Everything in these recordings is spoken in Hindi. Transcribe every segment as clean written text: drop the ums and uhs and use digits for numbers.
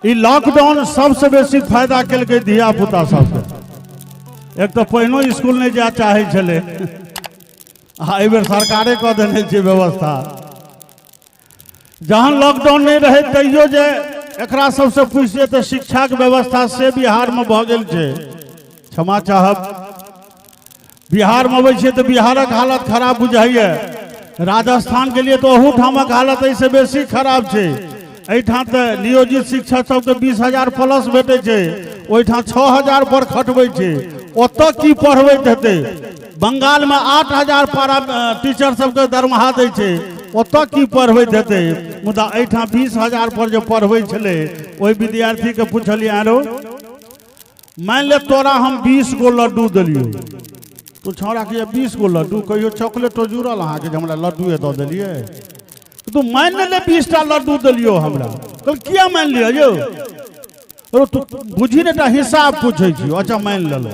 ई लॉकडाउन सबसे बेसी फायदा केलकै धिया पुता सबके। एक तो पहिनो स्कूल नहीं जा चाहे छले, एहि बेर सरकारे कऽ देने छै व्यवस्था। जहाँ लॉकडाउन नहीं रहे तैयो जे एकरा सबसे पूछिए तो शिक्षा के व्यवस्था से बिहार में भऽ गेल छै। क्षमा चाहब, बिहार में अबै छियै तो बिहारक हालत खराब बुझाइए। राजस्थान के लिए तो ओहू ठामक हालत ऐसे बेसी खराब छै। एहिठाम तो नियोजित शिक्षक सबके 20,000 प्लस भेटै छै, ओहिठाम 6,000 पर खटबै छै। ओतऽ की पढ़बैत हेतै? बंगाल में 8,000 पारा टीचर सबके दरमाहा दै छै, ओतऽ की पढ़बैत हेतै? मुदा एहिठाम 20,000 पर जो पढ़बै छलै, ओहि विद्यार्थी के पूछलियै, आरो मान ले तोरा हम 20 गो लड्डू देलियो, तू छौड़ा के 20 गो लड्डू, कहियो चॉकलेटो जुड़ल अहाँके जे हमरा लड्डूए दऽ देलियै? तू मान ले 20टा लड्डू दिलियो हमरा। कल किया मान लिया यौ? तू बुझी ने हिसाब पूछे छी। अच्छा मान लेलो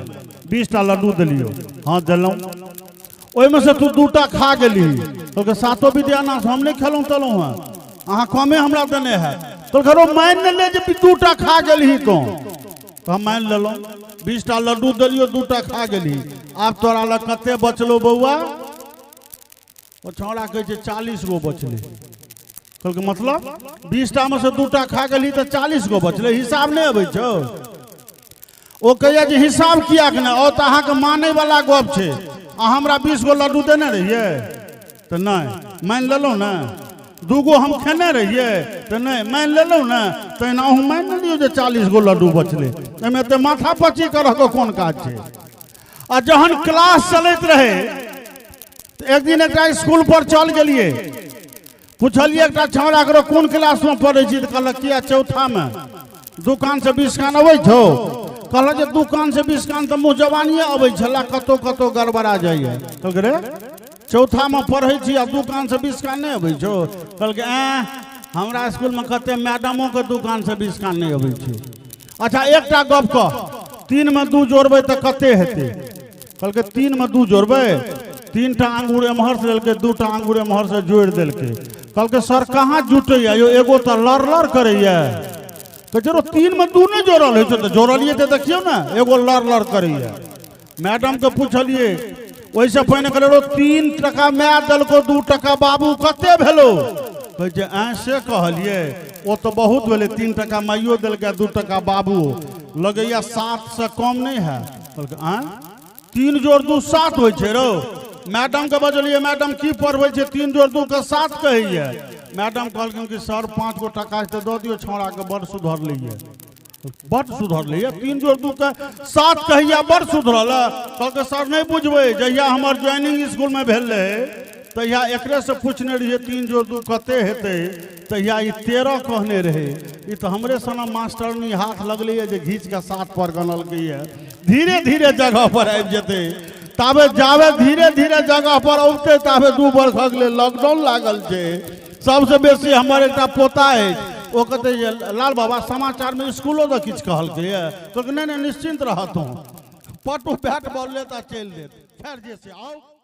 20टा लड्डू दिलियो, हाँ दिलौं, ओहिमे से तू 2टा खा गेली, तो सातो विद्यानाथ हम नहीं खेलौं तलौं हैं, अहाँ कमे हमरा देने है। तो घरो मान ले जे 2टा खा गेली, तो हम मान लेलो 20टा लड्डू दिलियो, 2टा खा गेली। आब तोरा लग कते बचलो बउआ? ओ छौड़ा कहे 40 गो बचले। कहलकै मतलब 20टा में से 2टा खा गेली तो 40 गो बचले, हिसाब नहीं अबै छौ? ओ कहिया जे हिसाब किया के नहीं? ओ तो अहाँ के माने वाला गप छै। अहाँ हमरा 20 गो लड्डू देने रहिए तो नहीं मान लेलौं ना। 2 गो हम खेने रहिए तो नहीं मान लेलौं ना। तो एनाहू मान लियो जे 40 गो लड्डू बचले। एहिमे एते माथा पच्ची करऽ के कोन काज छै? आ जहन क्लास चलैत रहे, एक दिन एक स्कूल पर चल गेलिए, पूछलिए एक छौड़ा करो कोन क्लास में पढ़े छी? तो कहलक किया चौथा में। दुकान से 20 कान अबै छौ? कहलक जे दुकान से 20 कान तो मुँह जवानिए अबै छला, कतो कतो गड़बड़ा जाइए। कहलक रे चौथा में पढ़े छी आ दुकान से 20 कान नहीं अबै छौ? कहलक हमरा स्कूल में कते मैडमों के दुकान से 20 कान नहीं अबै छै। अच्छा एकटा गप कह, 3 में 2 जोड़बै तो कते हेतै? कहलक 3 में 2 जोड़बै, 3टा अंगूर एम्हर से देलकै, 2टा अंगूर एम्हर से जोड़ देलकै। कहलकै सर कहाँ जुटैया यो, एगो तो लड़ लड़ करैया। कहो 3 में 2 नहीं जोड़ल है तो जोड़लिए तो देखियो ना, एगो लड़ लड़ करैया। मैडम के पूछलिए, वैसे पहिने कहलो 3 टका माय देलको, 2 टका बाबू, कते भेलो? कहे से कहलिए ओ तो बहुत भेले, 3 टका माइयो देलकै, 2 टका बाबू, लगैया 7 से कम नहीं है। कहलकै 3 जोड़ 2 7 होइ छै रो। मैडम के बजलिए, मैडम की पढ़बै छै? 3 जोड़ 2 के 7 कहैया। मैडम कहलखिन कि सर 5 गो टका तो दऽ दियो, छौड़ा के बड़ सुधर लैया, बड़ सुधर लैया, 3 जोड़ 2 के 7 कहैया, बड़ सुधरल। कहलकै सर नहीं बुझबै, जहिया हमर ज्वाइनिंग स्कूल में भेल रहे तहिया एकरे से पूछने रहिए 3 जोड़ 2 कते हेतै, तहिया ई 13 कहने रहे। ई तो हमरे सना मास्टरनी हाथ लगलै जे घींच के 7 पर गनलकै। धीरे धीरे जगह पर आबि जेतै, ताबे जावे धीरे धीरे जगह पर औते ताबे 2 वर्ष अगले लॉकडाउन लागल छै। सबसे बेसी हमर एकटा पोता है, ओ कहते लाल बाबा समाचार में स्कूलो तो किछ कहलकै तो नहीं निश्चिंत रहत, पटु बैट बॉल लेता चल देत, खैर जैसे आओ।